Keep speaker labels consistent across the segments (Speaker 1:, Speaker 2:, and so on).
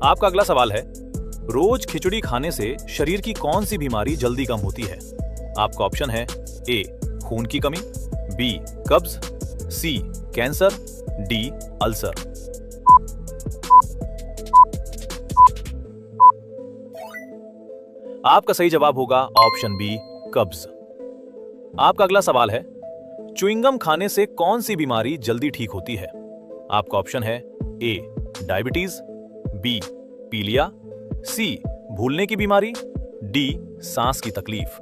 Speaker 1: आपका अगला सवाल है, रोज खिचड़ी खाने से शरीर की कौन सी बीमारी जल्दी कम होती है? आपका ऑप्शन है ए खून की कमी, बी कब्ज, सी कैंसर, डी अल्सर। आपका सही जवाब होगा ऑप्शन बी कब्ज। आपका अगला सवाल है, च्युइंगम खाने से कौन सी बीमारी जल्दी ठीक होती है? आपका ऑप्शन है ए डायबिटीज, बी पीलिया, सी भूलने की बीमारी, डी सांस की तकलीफ।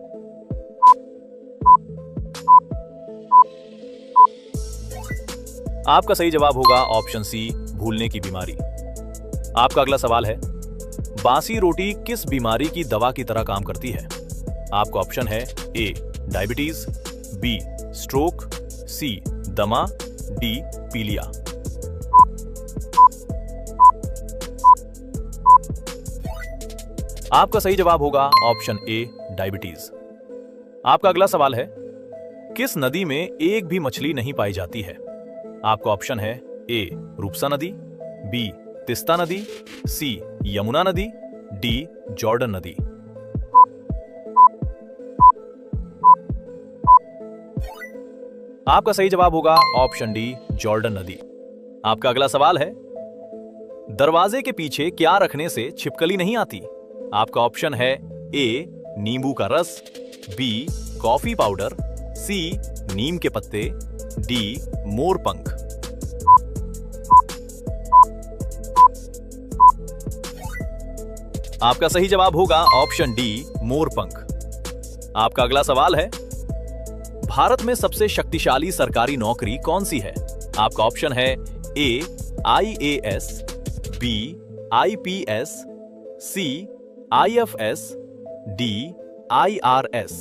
Speaker 1: आपका सही जवाब होगा ऑप्शन सी भूलने की बीमारी। आपका अगला सवाल है, बासी रोटी किस बीमारी की दवा की तरह काम करती है? आपका ऑप्शन है ए डायबिटीज, बी स्ट्रोक, सी दमा, डी पीलिया। आपका सही जवाब होगा ऑप्शन ए डायबिटीज। आपका अगला सवाल है, किस नदी में एक भी मछली नहीं पाई जाती है? आपका ऑप्शन है ए रूपसा नदी, बी तिस्ता नदी, सी यमुना नदी, डी जॉर्डन नदी। आपका सही जवाब होगा ऑप्शन डी जॉर्डन नदी। आपका अगला सवाल है, दरवाजे के पीछे क्या रखने से छिपकली नहीं आती? आपका ऑप्शन है ए नींबू का रस, बी कॉफी पाउडर, सी नीम के पत्ते, डी मोर पंख। आपका सही जवाब होगा ऑप्शन डी मोर पंख। आपका अगला सवाल है, भारत में सबसे शक्तिशाली सरकारी नौकरी कौन सी है? आपका ऑप्शन है ए IAS, बी IPS, सी IFS, डी IRS।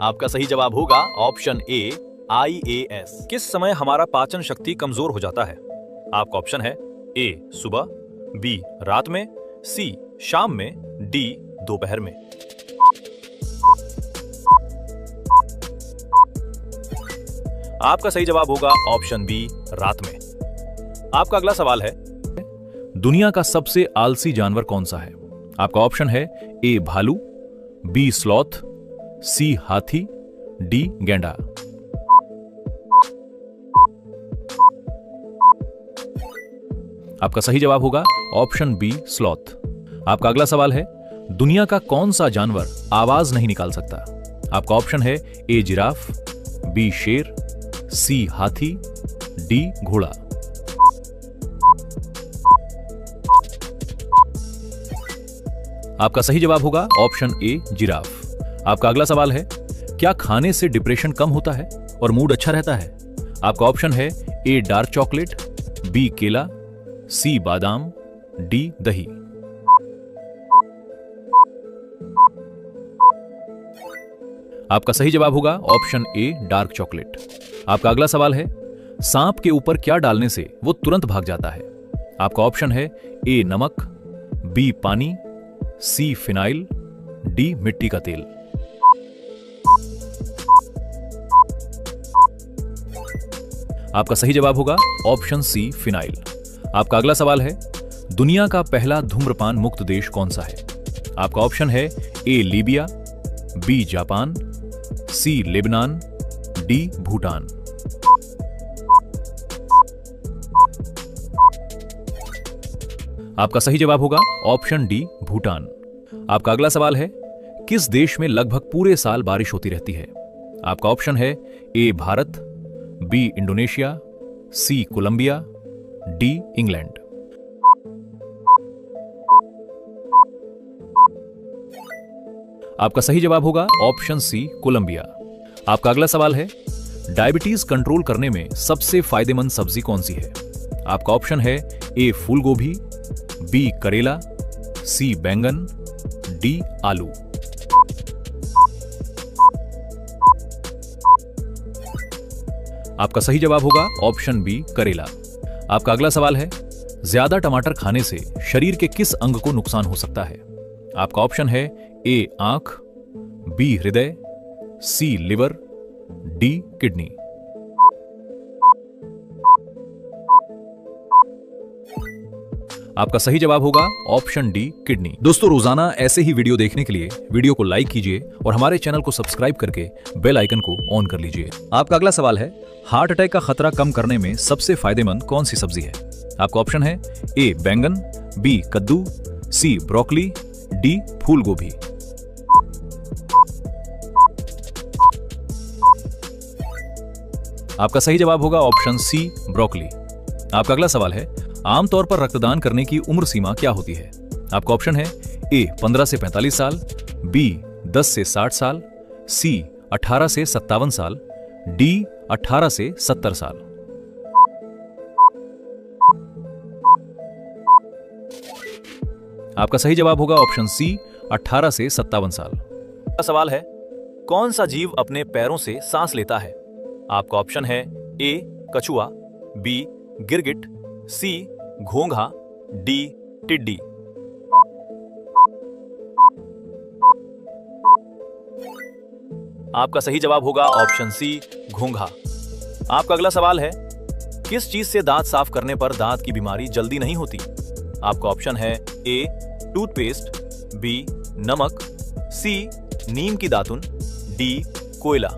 Speaker 1: आपका सही जवाब होगा ऑप्शन ए IAS। किस समय हमारा पाचन शक्ति कमजोर हो जाता है? आपका ऑप्शन है ए सुबह, बी रात में, सी शाम में, डी दोपहर में। आपका सही जवाब होगा ऑप्शन बी रात में। आपका अगला सवाल है, दुनिया का सबसे आलसी जानवर कौन सा है? आपका ऑप्शन है ए भालू, बी स्लॉथ, सी हाथी, डी गैंडा। आपका सही जवाब होगा ऑप्शन बी स्लॉथ। आपका अगला सवाल है, दुनिया का कौन सा जानवर आवाज नहीं निकाल सकता? आपका ऑप्शन है ए जिराफ, बी शेर, सी हाथी, डी घोड़ा। आपका सही जवाब होगा ऑप्शन ए जिराफ। आपका अगला सवाल है, क्या खाने से डिप्रेशन कम होता है और मूड अच्छा रहता है? आपका ऑप्शन है ए डार्क चॉकलेट, बी केला, सी बादाम, डी दही। आपका सही जवाब होगा ऑप्शन ए डार्क चॉकलेट। आपका अगला सवाल है, सांप के ऊपर क्या डालने से वो तुरंत भाग जाता है? आपका ऑप्शन है ए नमक, बी पानी, सी फिनाइल, डी मिट्टी का तेल। आपका सही जवाब होगा ऑप्शन सी फिनाइल। आपका अगला सवाल है, दुनिया का पहला धूम्रपान मुक्त देश कौन सा है? आपका ऑप्शन है ए लीबिया, बी जापान, सी लेबनान, डी भूटान। आपका सही जवाब होगा ऑप्शन डी भूटान। आपका अगला सवाल है, किस देश में लगभग पूरे साल बारिश होती रहती है? आपका ऑप्शन है ए भारत, बी इंडोनेशिया, सी कोलंबिया, डी इंग्लैंड। आपका सही जवाब होगा ऑप्शन सी कोलंबिया। आपका अगला सवाल है, डायबिटीज कंट्रोल करने में सबसे फायदेमंद सब्जी कौन सी है? आपका ऑप्शन है ए फूल गोभी, बी करेला, सी बैंगन, डी आलू। आपका सही जवाब होगा ऑप्शन बी करेला। आपका अगला सवाल है, ज्यादा टमाटर खाने से शरीर के किस अंग को नुकसान हो सकता है? आपका ऑप्शन है ए आंख, बी हृदय, सी लिवर, डी किडनी।
Speaker 2: आपका सही जवाब होगा ऑप्शन डी किडनी। दोस्तों, रोजाना ऐसे ही वीडियो देखने के लिए वीडियो को लाइक कीजिए और हमारे चैनल को सब्सक्राइब करके बेल आइकन को ऑन कर लीजिए। आपका अगला सवाल है, हार्ट अटैक का खतरा कम करने में सबसे फायदेमंद कौन सी सब्जी है? आपका ऑप्शन है ए बैंगन, बी कद्दू, सी ब्रोकली, डी फूल गोभी। आपका सही जवाब होगा ऑप्शन सी ब्रोकली। आपका अगला सवाल है, आमतौर पर रक्तदान करने की उम्र सीमा क्या होती है? आपका ऑप्शन है ए 15 से 45 साल, बी 10 से 60 साल, सी 18 से 57 साल, डी 18 से 70 साल। आपका सही जवाब होगा ऑप्शन सी 18 से 57 साल।
Speaker 1: अगला सवाल है, कौन सा जीव अपने पैरों से सांस लेता है? आपका ऑप्शन है ए कछुआ, बी गिरगिट, सी घोंघा, डी टिड्डी। आपका सही जवाब होगा ऑप्शन सी घोंघा। आपका अगला सवाल है, किस चीज से दांत साफ करने पर दांत की बीमारी जल्दी नहीं होती? आपका ऑप्शन है ए टूथपेस्ट, बी नमक, सी नीम की दातुन, डी कोयला।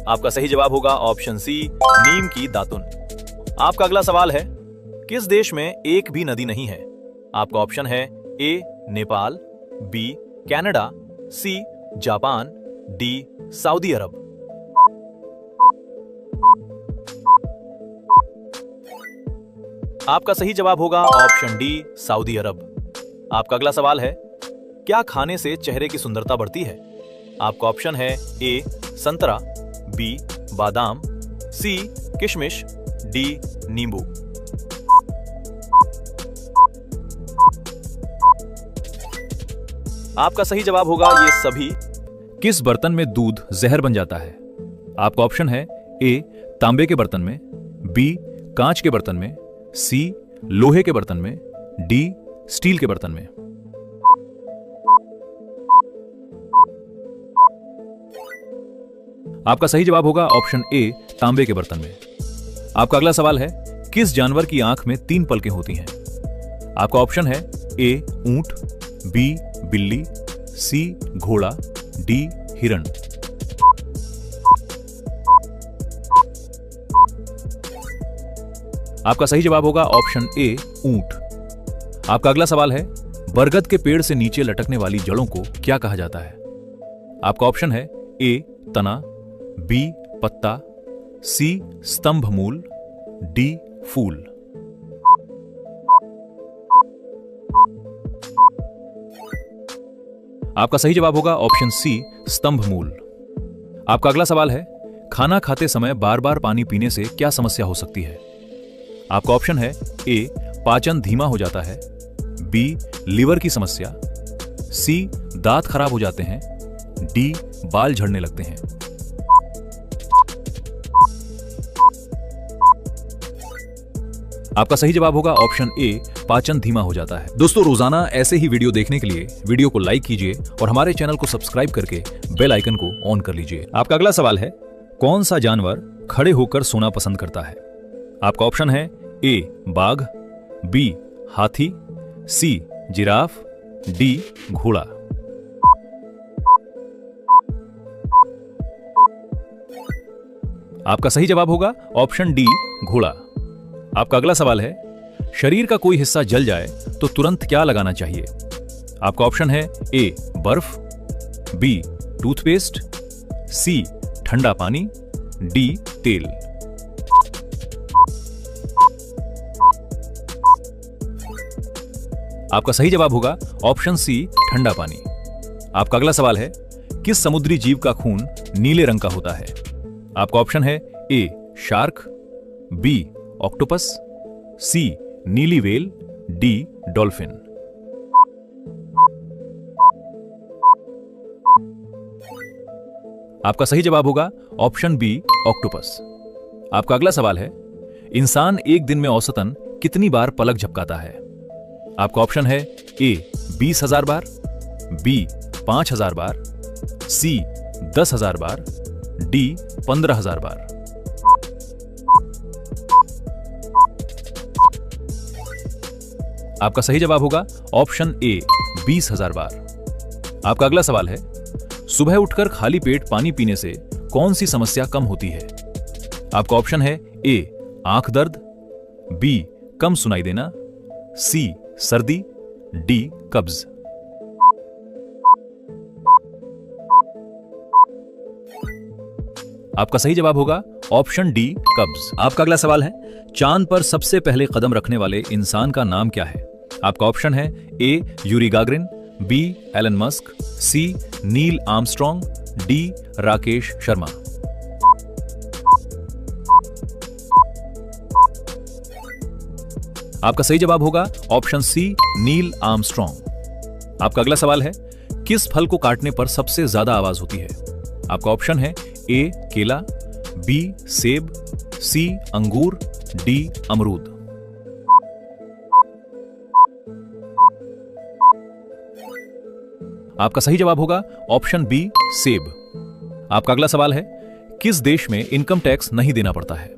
Speaker 1: आपका सही जवाब होगा ऑप्शन सी नीम की दातुन। आपका अगला सवाल है, किस देश में एक भी नदी नहीं है? आपका ऑप्शन है A Nepal, B Canada, C Japan, D सऊदी अरब। आपका सही जवाब होगा ऑप्शन डी सऊदी अरब। आपका अगला सवाल है, क्या खाने से चेहरे की सुंदरता बढ़ती है? आपका ऑप्शन है ए संतरा, बी बादाम, सी किशमिश, डी नींबू। आपका सही जवाब होगा ये सभी।
Speaker 2: किस बर्तन में दूध जहर बन जाता है? आपका ऑप्शन है ए तांबे के बर्तन में, बी कांच के बर्तन में, सी लोहे के बर्तन में, डी स्टील के बर्तन में। आपका सही जवाब होगा ऑप्शन ए तांबे के बर्तन में। आपका अगला सवाल है, किस जानवर की आंख में 3 पलकें होती हैं? आपका ऑप्शन है ए ऊंट, बी बिल्ली, सी घोड़ा, डी हिरण। आपका सही जवाब होगा ऑप्शन ए ऊंट। आपका अगला सवाल है, बरगद के पेड़ से नीचे लटकने वाली जड़ों को क्या कहा जाता है? आपका ऑप्शन है ए तना, बी पत्ता, सी स्तंभ मूल, डी फूल। आपका सही जवाब होगा ऑप्शन सी स्तंभ मूल। आपका अगला सवाल है, खाना खाते समय बार बार पानी पीने से क्या समस्या हो सकती है? आपका ऑप्शन है ए पाचन धीमा हो जाता है, बी लीवर की समस्या, सी दांत खराब हो जाते हैं, डी बाल झड़ने लगते हैं। आपका सही जवाब होगा ऑप्शन ए पाचन धीमा हो जाता है। दोस्तों, रोजाना ऐसे ही वीडियो देखने के लिए वीडियो को लाइक कीजिए और हमारे चैनल को सब्सक्राइब करके बेल आइकन को ऑन कर लीजिए। आपका अगला सवाल है, कौन सा जानवर खड़े होकर सोना पसंद करता है? आपका ऑप्शन है ए बाघ, बी हाथी, सी जिराफ, डी घोड़ा। आपका सही जवाब होगा ऑप्शन डी घोड़ा। आपका अगला सवाल है, शरीर का कोई हिस्सा जल जाए तो तुरंत क्या लगाना चाहिए? आपका ऑप्शन है ए बर्फ, बी टूथपेस्ट, सी ठंडा पानी, डी तेल। आपका सही जवाब होगा ऑप्शन सी ठंडा पानी। आपका अगला सवाल है, किस समुद्री जीव का खून नीले रंग का होता है? आपका ऑप्शन है ए शार्क, बी ऑक्टोपस, सी नीली वेल, डी डॉल्फिन। आपका सही जवाब होगा ऑप्शन बी ऑक्टोपस। आपका अगला सवाल है, इंसान एक दिन में औसतन कितनी बार पलक झपकाता है? आपका ऑप्शन है ए 20,000 बार, बी 5,000 बार, सी 10,000 बार, डी 15,000 बार। आपका सही जवाब होगा ऑप्शन ए 20,000 बार। आपका अगला सवाल है, सुबह उठकर खाली पेट पानी पीने से कौन सी समस्या कम होती है? आपका ऑप्शन है ए आंख दर्द, बी कम सुनाई देना, सी सर्दी, डी कब्ज। आपका सही जवाब होगा ऑप्शन डी कब्ज। आपका अगला सवाल है, चांद पर सबसे पहले कदम रखने वाले इंसान का नाम क्या है? आपका ऑप्शन है A Yuri Gagarin, B Elon Musk, C Neil Armstrong, D Rakesh Sharma. आपका सही जवाब होगा ऑप्शन सी नील आर्मस्ट्रॉन्ग। आपका अगला सवाल है, किस फल को काटने पर सबसे ज्यादा आवाज होती है? आपका ऑप्शन है ए केला, बी सेब, सी अंगूर, डी अमरूद। आपका सही जवाब होगा ऑप्शन बी सेब। आपका अगला सवाल है, किस देश में इनकम टैक्स नहीं देना पड़ता है?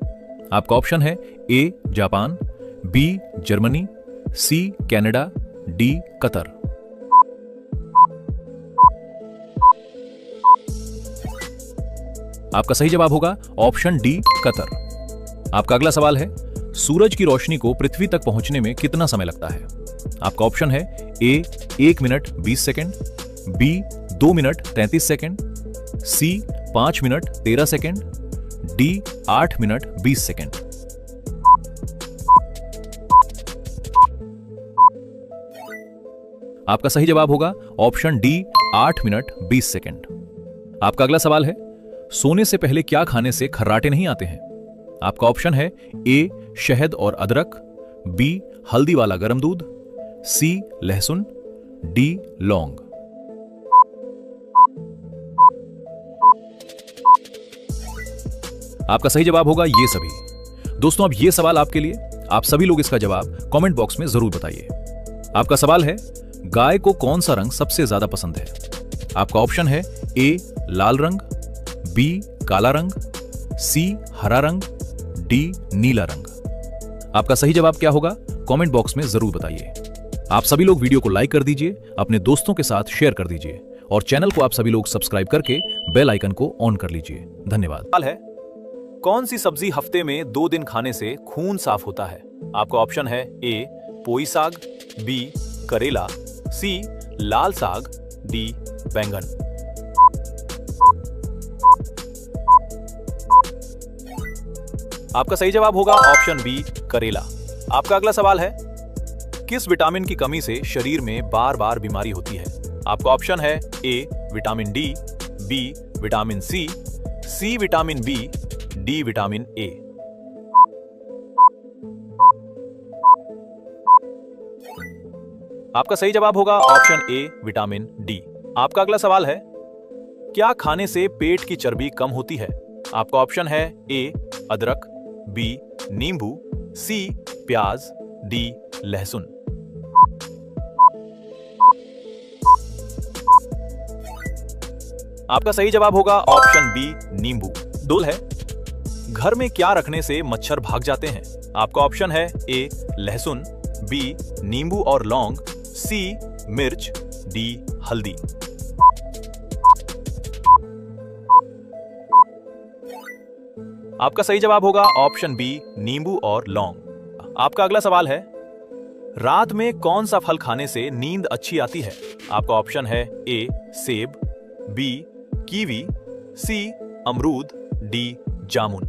Speaker 2: आपका ऑप्शन है A Japan, B Germany, C Canada, D Qatar. आपका सही जवाब होगा ऑप्शन डी कतर। आपका अगला सवाल है, सूरज की रोशनी को पृथ्वी तक पहुंचने में कितना समय लगता है? आपका ऑप्शन है A 1 minute 20 second, B 2 minute 33 second, C 5 minute 13 second, D 8 minute 20 second. आपका सही जवाब होगा ऑप्शन डी 8 मिनट 20 सेकंड। आपका अगला सवाल है, सोने से पहले क्या खाने से खर्राटे नहीं आते हैं? आपका ऑप्शन है ए शहद और अदरक, बी हल्दी वाला गर्म दूध, सी लहसुन, डी लौंग। आपका सही जवाब होगा ये सभी। दोस्तों, अब ये सवाल आपके लिए, आप सभी लोग इसका जवाब कमेंट बॉक्स में जरूर बताइए। आपका सवाल है, गाय को कौन सा रंग सबसे ज्यादा पसंद है? आपका ऑप्शन है ए लाल रंग, बी काला रंग, सी हरा रंग, डी नीला रंग। आपका सही जवाब क्या होगा कमेंट बॉक्स में जरूर बताइए। आप सभी लोग वीडियो को लाइक कर दीजिए, अपने दोस्तों के साथ शेयर कर दीजिए और चैनल को आप सभी लोग सब्सक्राइब करके बेल आइकन को ऑन कर लीजिए। धन्यवाद।
Speaker 1: सवाल है, कौन सी सब्जी हफ्ते में 2 दिन खाने से खून साफ होता है? आपका ऑप्शन है ए पोई साग, बी करेला, सी लाल साग, डी बैंगन। आपका सही जवाब होगा ऑप्शन बी करेला। आपका अगला सवाल है, किस विटामिन की कमी से शरीर में बार बार बीमारी होती है? आपका ऑप्शन है A vitamin D, B vitamin C vitamin B, D vitamin A. आपका सही जवाब होगा ऑप्शन ए विटामिन डी। आपका अगला सवाल है, क्या खाने से पेट की चर्बी कम होती है? आपका ऑप्शन है ए अदरक, बी नींबू, सी प्याज, डी लहसुन। आपका सही जवाब होगा ऑप्शन बी नींबू। दोल है, घर में क्या रखने से मच्छर भाग जाते हैं? आपका ऑप्शन है ए लहसुन, बी नींबू और लौंग, सी मिर्च, डी हल्दी। आपका सही जवाब होगा ऑप्शन बी नींबू और लौंग। आपका अगला सवाल है, रात में कौन सा फल खाने से नींद अच्छी आती है? आपका ऑप्शन है ए सेब, बी कीवी, सी अमरूद, डी जामुन।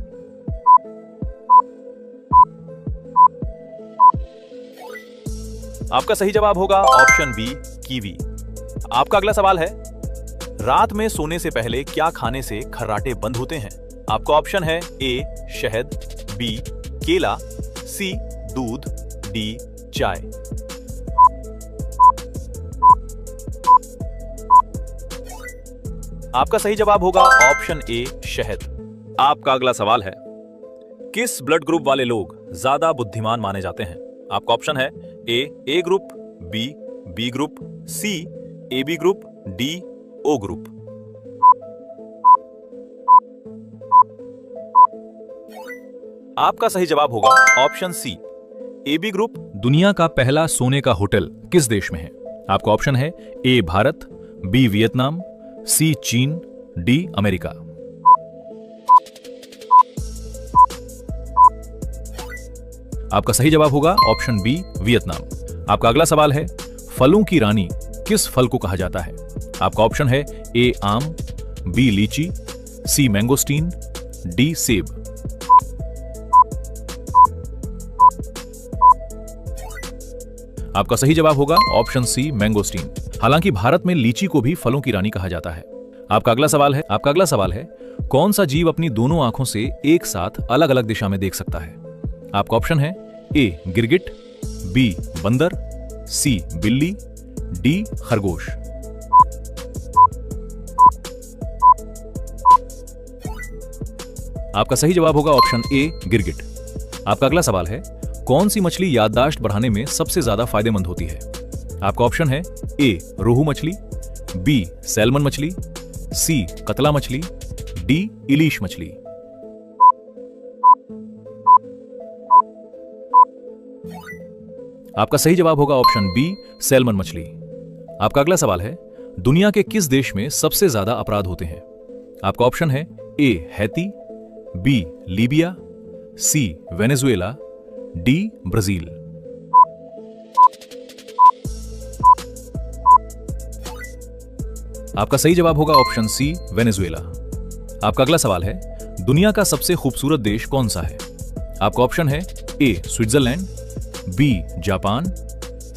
Speaker 1: आपका सही जवाब होगा ऑप्शन बी कीवी। आपका अगला सवाल है, रात में सोने से पहले क्या खाने से खर्राटे बंद होते हैं? आपका ऑप्शन है ए शहद, बी केला, सी दूध, डी चाय। आपका सही जवाब होगा ऑप्शन ए शहद। आपका अगला सवाल है, किस ब्लड ग्रुप वाले लोग ज्यादा बुद्धिमान माने जाते हैं? आपका ऑप्शन है ए ग्रुप, बी ग्रुप, सी AB group, D O group. आपका सही जवाब होगा ऑप्शन सी AB ग्रुप
Speaker 2: दुनिया का पहला सोने का होटल किस देश में है? आपका ऑप्शन है ए भारत, बी वियतनाम, सी चीन, डी अमेरिका। आपका सही जवाब होगा ऑप्शन बी वियतनाम। आपका अगला सवाल है, फलों की रानी किस फल को कहा जाता है? आपका ऑप्शन है ए आम, बी लीची, सी मैंगोस्टीन, डी सेब। आपका सही जवाब होगा ऑप्शन सी मैंगोस्टीन। हालांकि भारत में लीची को भी फलों की रानी कहा जाता है। आपका अगला सवाल है कौन सा जीव अपनी दोनों आंखों से एक साथ अलग अलग दिशा में देख सकता है? आपका ऑप्शन है ए गिरगिट, बी बंदर, सी बिल्ली, डी खरगोश। आपका सही जवाब होगा ऑप्शन ए गिरगिट। आपका अगला सवाल है, कौन सी मछली याददाश्त बढ़ाने में सबसे ज्यादा फायदेमंद होती है? आपका ऑप्शन है ए रोहू मछली, बी सैल्मन मछली, सी कतला मछली, डी इलीश मछली। आपका सही जवाब होगा ऑप्शन बी सैल्मन मछली। आपका अगला सवाल है, दुनिया के किस देश में सबसे ज्यादा अपराध होते हैं? आपका ऑप्शन है ए हैती, बी लीबिया, सी वेनेजुएला, डी ब्राजील। आपका सही जवाब होगा ऑप्शन सी वेनेजुएला। आपका अगला सवाल है, दुनिया का सबसे खूबसूरत देश कौन सा है? आपका ऑप्शन है A Switzerland, B Japan,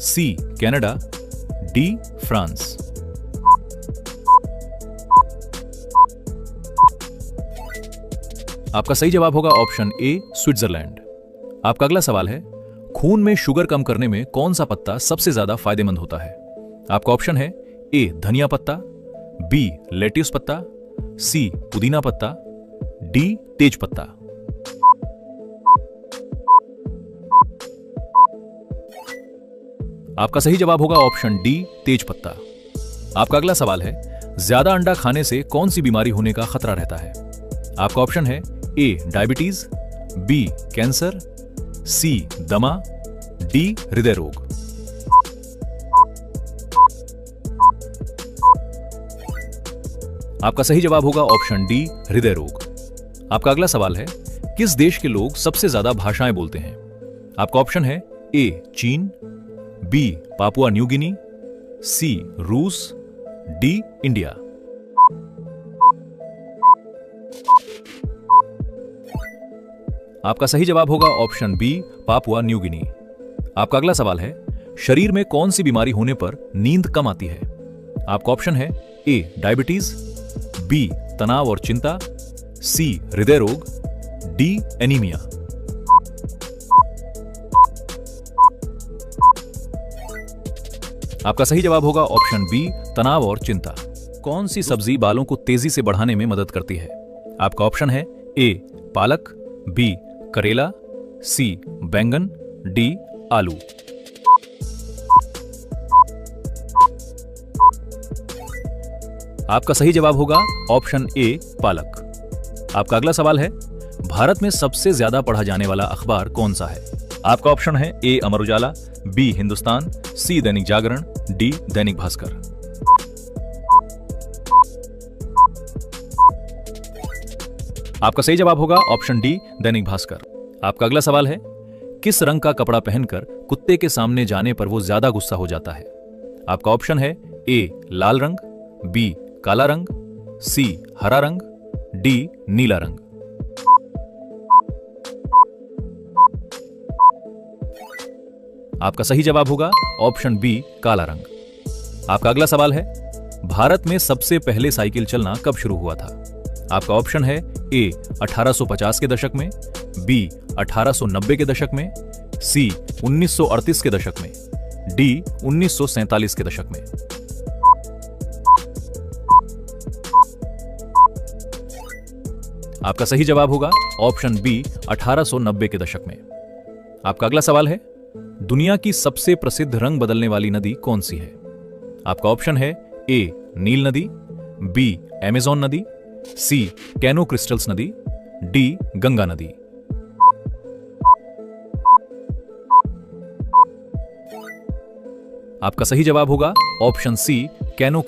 Speaker 2: C Canada, D France. आपका सही जवाब होगा ऑप्शन ए स्विट्जरलैंड। आपका अगला सवाल है, खून में शुगर कम करने में कौन सा पत्ता सबसे ज्यादा फायदेमंद होता है? आपका ऑप्शन है ए धनिया पत्ता, बी लेट्यूस पत्ता, सी पुदीना पत्ता, डी तेज पत्ता। आपका सही जवाब होगा ऑप्शन डी तेज पत्ता। आपका अगला सवाल है, ज्यादा अंडा खाने से कौन सी बीमारी होने का खतरा रहता है? आपका ऑप्शन है ए डायबिटीज, बी कैंसर, सी दमा, डी हृदय रोग। आपका सही जवाब होगा ऑप्शन डी हृदय रोग। आपका अगला सवाल है, किस देश के लोग सबसे ज्यादा भाषाएं बोलते हैं? आपका ऑप्शन है ए चीन, B Papua New Guinea, C रूस, डी इंडिया। आपका सही जवाब होगा option B Papua New Guinea. आपका अगला सवाल है, शरीर में कौन सी बीमारी होने पर नींद कम आती है? आपका ऑप्शन है ए डायबिटीज, बी तनाव और चिंता, सी हृदय रोग, डी एनीमिया। आपका सही जवाब होगा ऑप्शन बी तनाव और चिंता। कौन सी सब्जी बालों को तेजी से बढ़ाने में मदद करती है? आपका ऑप्शन है ए पालक, बी करेला, सी बैंगन, डी आलू। आपका सही जवाब होगा ऑप्शन ए पालक। आपका अगला सवाल है, भारत में सबसे ज्यादा पढ़ा जाने वाला अखबार कौन सा है? आपका ऑप्शन है ए अमर उजाला, बी हिंदुस्तान, सी दैनिक जागरण, डी दैनिक भास्कर। आपका सही जवाब होगा ऑप्शन डी दैनिक भास्कर। आपका अगला सवाल है, किस रंग का कपड़ा पहनकर कुत्ते के सामने जाने पर वो ज्यादा गुस्सा हो जाता है? आपका ऑप्शन है ए लाल रंग, बी काला रंग, सी हरा रंग, डी नीला रंग। आपका सही जवाब होगा ऑप्शन बी काला रंग। आपका अगला सवाल है, भारत में सबसे पहले साइकिल चलना कब शुरू हुआ था? आपका ऑप्शन है ए 1850 के दशक में, बी 1890 के दशक में, सी 1938 के दशक में, डी 1947 के दशक में। आपका सही जवाब होगा ऑप्शन बी 1890 के दशक में। आपका अगला सवाल है, दुनिया की सबसे प्रसिद्ध रंग बदलने वाली नदी कौन सी है? आपका ऑप्शन है ए नील नदी, बी अमेज़न नदी, सी कैनो क्रिस्टल्स नदी, डी गंगा नदी। आपका सही जवाब होगा ऑप्शन सी कैनो